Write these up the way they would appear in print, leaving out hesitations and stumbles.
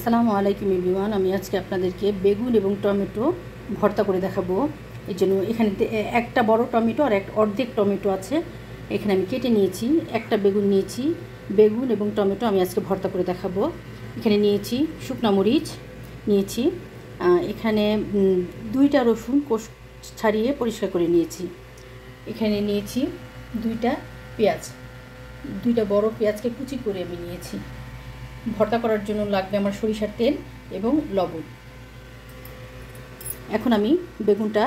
আসসালামু আলাইকুম এভরিওয়ান। আমি আজকে আপনাদেরকে বেগুন এবং টমেটো ভর্তা করে দেখাবো। এর জন্য এখানে একটা বড় টমেটো আর একটা অর্ধেক টমেটো আছে, এখানে আমি কেটে নিয়েছি। একটা বেগুন নিয়েছি, বেগুন এবং টমেটো আমি আজকে ভর্তা করে দেখাবো। এখানে নিয়েছি শুকনা মরিচ নিয়েছি, এখানে 2টা রসুন কোষ ছাড়িয়ে পরিষ্কার করে নিয়েছি। এখানে নিয়েছি 2টা পেঁয়াজ, 2টা বড় পেঁয়াজকে কুচি করে আমি নিয়েছি। ভর্তা করার জন্য লাগবে আমার সরিষার তেল এবং লবণ। এখন আমি বেগুনটা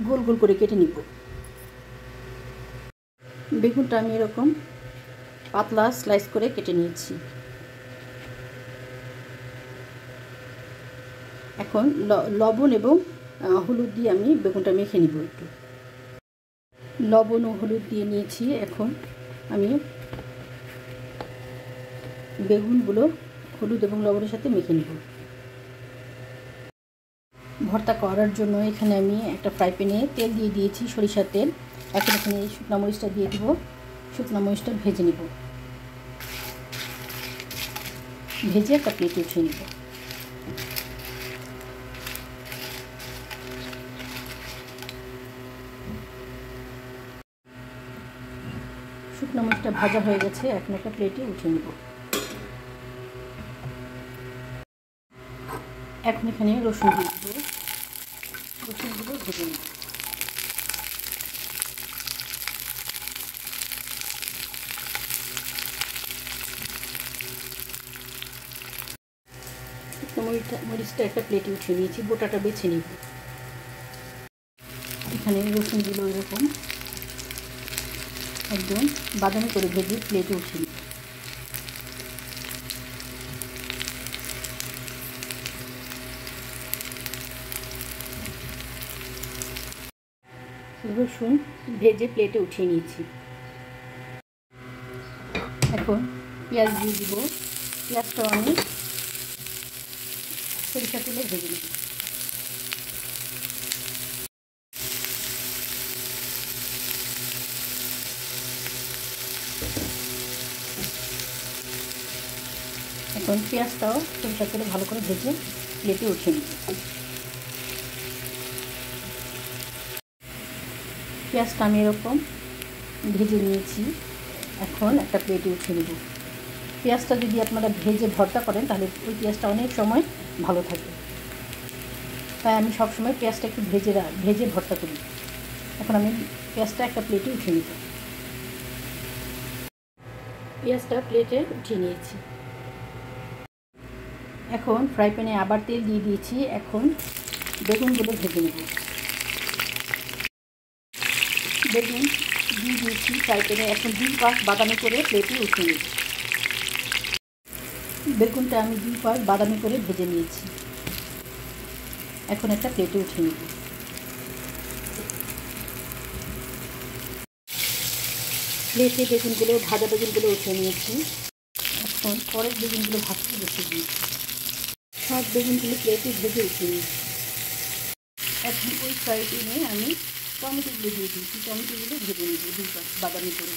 গোল গোল করে কেটে নিব। বেগুনটা আমি এরকম পাতলা স্লাইস করে কেটে নিয়েছি। এখন লবণ এবং হলুদ দিয়ে আমি বেগুনটা মেখে নিব। একটু লবণ ও হলুদ দিয়ে নিয়েছি। এখন আমি বেগুনগুলো হলুদ এবং লবণের সাথে মেখে নিব। ভর্তা করার জন্য এখানে আমি একটা ফ্রাই প্যানে তেল দিয়ে দিয়েছি, সরিষার তেল। এখন এখানে এই শুকনো মরিচটা দিয়ে দিব। শুকনো মরিচটা ভেজে নিব, ভেজে একটা প্লেটে উঠিয়ে নিব। শুকনো মরিচটা ভাজা হয়ে গেছে, এখন একটা প্লেটে উঠিয়ে নিব। এখন এখানে রসুন দিয়ে দিব, রসুনগুলো ভেজে নিব। শুকনো মরিচটা একটা প্লেটে উঠিয়ে নিয়েছি, গোটাটা বেছে নিব। এখানে রসুনগুলো এরকম একদম বাদামি করে ভেজে প্লেটে উঠিয়ে নিব। রসুন ভেজে প্লেটে উঠিয়ে নিয়েছি। এখন পেঁয়াজ দিয়ে দিব। পেঁয়াজটাও আমি সরিষা তেলে ভেজে নেব। এখন পেঁয়াজটাও সরিষা তেলে ভালো করে ভেজে প্লেটে উঠিয়ে নেব। পেঁয়াজটা আমি এরকম ভেজে নিয়েছি, এখন একটা প্লেটে উঠিয়ে নেব। পেঁয়াজটা যদি আপনারা ভেজে ভর্তা করেন তাহলে ওই পেঁয়াজটা অনেক সময় ভালো থাকে, তাই আমি সবসময় পেঁয়াজটা একটু ভেজে ভর্তা করি। এখন আমি পেঁয়াজটা একটা প্লেটে উঠিয়ে নেব। পেঁয়াজটা প্লেটে উঠিয়ে নিয়েছি। এখন ফ্রাই প্যানে আবার তেল দিয়ে দিয়েছি। এখন বেগুনগুলো ভেজে নেব। বেগুন দিয়ে দিয়েছি ফ্রাই প্যানে, এখন 2 পাশ বাদামি করে প্লেটে উঠিয়ে নেব। বেগুনটা আমি 2 পাশ বাদামি করে ভেজে নিয়েছি, এখন একটা প্লেটে উঠিয়ে নেব। প্লেটে ভাজা বেগুনগুলো উঠিয়ে নিয়েছি। এখন পরের বেগুনগুলো ভাজতে বসিয়ে দিয়েছি। সব বেগুনগুলো প্লেটে ভেজে উঠিয়ে নিয়েছি। এখন ওই ফ্রাই প্যানে আমি টমেটোগুলো দিয়ে দিয়েছি। টমেটোগুলো ভেজে নেব 2 পাশ বাদামি করে।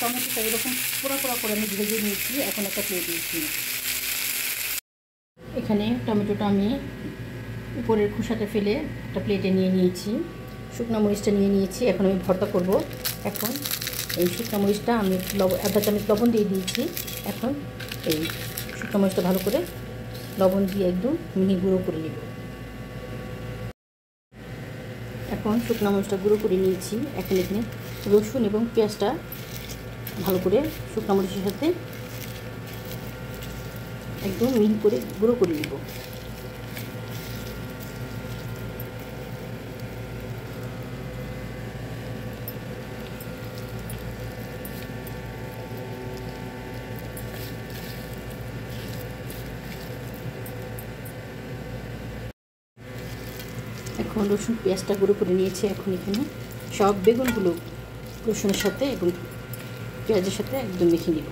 টমেটোটা এরকম পোড়া করে আমি ভেজে নিয়েছি, এখন একটা প্লেটে দিয়েছি। এখানে টমেটোটা আমি উপরের খোসাটা ফেলে একটা প্লেটে নিয়ে নিয়েছি। শুকনো মরিচটা নিয়ে নিয়েছি, এখন আমি ভর্তা করব। এখন এই শুকনো মরিচটা আমি 1/2 চামচ লবণ দিয়ে দিয়েছি। এখন এই শুকনো মরিচটা ভালো করে লবণ দিয়ে একদম মিহি গুঁড়ো করে নেব। এখন শুকনো মরিচটা গুঁড়ো করে নিয়েছি। এখন এখানে রসুন এবং পেঁয়াজটা ভালো করে শুকনো মরিচের সাথে একদম মিহি করে গুঁড়ো করে নেব। এখন রসুন পেঁয়াজটা গুঁড়ো করে নিয়েছি। এখন এখানে সব বেগুনগুলো রসুনের সাথে এবং পেঁয়াজের সাথে একদম মেখে নিব।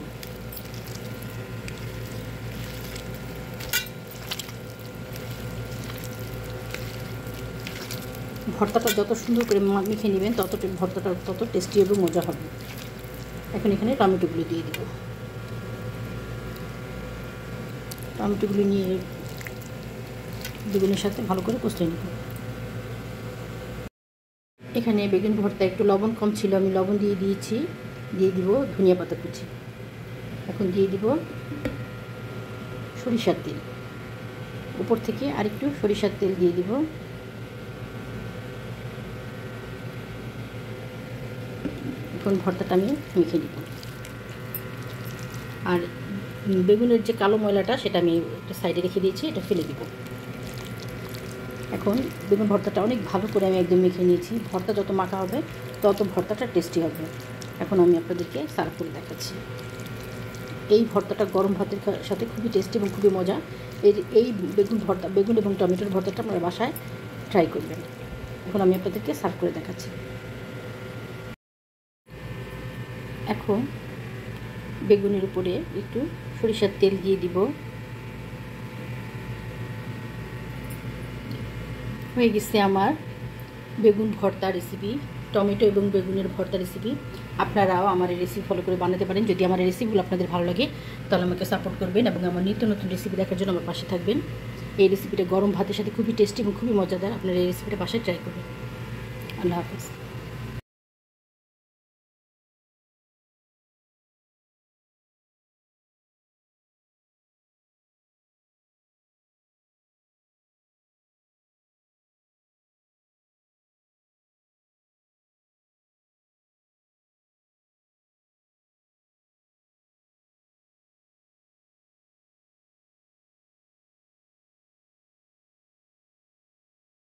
ভর্তাটা যত সুন্দর করে মেখে নেবেন ভর্তাটা তত টেস্টি এবং মজা হবে। এখন এখানে টমেটোগুলো দিয়ে দেব। টমেটোগুলো নিয়ে বেগুনের সাথে ভালো করে কষিয়ে নেব। এখানে বেগুন ভর্তা একটু লবণ কম ছিল, আমি লবণ দিয়ে দিয়েছি। দিয়ে দিব ধনিয়া পাতা কুচি। এখন দিয়ে দিব সরিষার তেল, উপর থেকে আরেকটু সরিষার তেল দিয়ে দিব। এখন ভর্তাটা আমি মেখে নিব। আর বেগুনের যে কালো ময়লাটা সেটা আমি একটা সাইডে রেখে দিয়েছি, এটা ফেলে দিব। এখন বেগুন ভর্তাটা অনেক ভালো করে আমি একদম মেখে নিয়েছি। ভর্তা যত মাখা হবে তত ভর্তাটা টেস্টি হবে। এখন আমি আপনাদেরকে সার্ভ করে দেখাচ্ছি। এই ভর্তাটা গরম ভাতের সাথে খুবই টেস্টি এবং খুবই মজা। এই বেগুন এবং টমেটোর ভর্তাটা আপনারা বাসায় ট্রাই করবেন। এখন আমি আপনাদেরকে সার্ভ করে দেখাচ্ছি। এখন বেগুনের উপরে একটু সরিষার তেল দিয়ে দিব। হয়ে গেছে আমার বেগুন ভর্তা রেসিপি, টমেটো এবং বেগুনের ভর্তা রেসিপি। আপনারাও আমার এই রেসিপি ফলো করে বানাতে পারেন। যদি আমার এই রেসিপিগুলো আপনাদের ভালো লাগে তাহলে আমাকে সাপোর্ট করবেন এবং আমার নিত্য নতুন রেসিপি দেখার জন্য আমার পাশে থাকবেন। এই রেসিপিটা গরম ভাতের সাথে খুবই টেস্টি এবং খুবই মজাদার। আপনারা এই রেসিপিটা বাসায় ট্রাই করবেন। আল্লাহ হাফেজ।